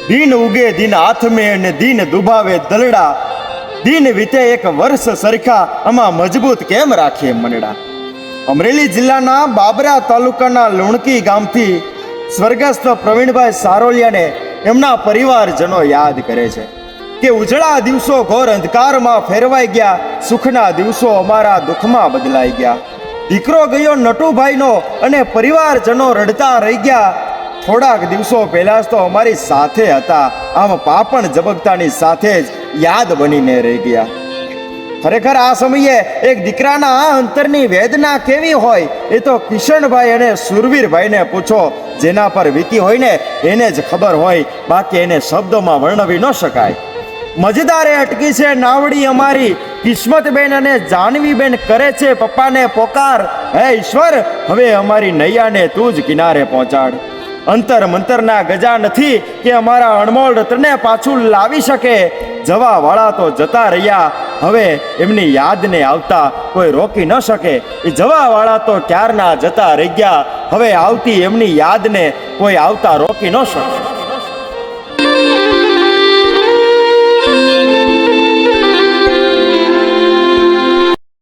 દિન ઉગે દિન હાથમે અને દિન દુભાવે દલડા, દિન વીતે એક વર્ષ સરખા આમાં મજબૂત કેમ રાખીએ મનડા. અમરેલી જિલ્લાના બાબરા તાલુકાના લુણકી ગામથી સ્વર્ગસ્થ પ્રવીણભાઈ સારોલિયાને એમના પરિવારજનો યાદ કરે છે કે ઉજળા દિવસો ઘોર અંધકારમાં ફેરવાઈ ગયા, સુખના દિવસો અમારા દુઃખમાં બદલાઈ ગયા. દીકરો ગયો નટુભાઈનો અને પરિવારજનો રડતા રહી ગયા. થોડાક દિવસો પહેલા જ તો અમારી સાથે હતા, આમ પાપણ ઝબકતાની સાથે જ યાદ બનીને રહી ગયા. ખરેખર આ સમયે એક દીકરાના આ અંતરની વેદના કેવી હોય એ તો કિશનભાઈ અને સુરવીરભાઈને પૂછો. જેના પર વીતી હોય ને એને જ ખબર હોય, બાકી એને શબ્દોમાં વર્ણવી ન શકાય. મજેદારે અટકી છે નાવડી અમારી, કિસ્મતબેન અને જાનવીબેન કરે છે પપ્પાને પોકાર. હે ઈશ્વર, હવે અમારી નૈયાને તું જ કિનારે પહોંચાડ. અંતર મંતરના ગજા નથી કે અમારા અણમોલ રત્નને પાછું લાવી શકે. જવા વાળા તો જતા રહ્યા, હવે એમની યાદને આવતા કોઈ રોકી ન શકે. એ જવા વાળા તો ક્યારના જતા રહી ગયા, હવે આવતી એમની યાદને કોઈ આવતા રોકી ન શકે.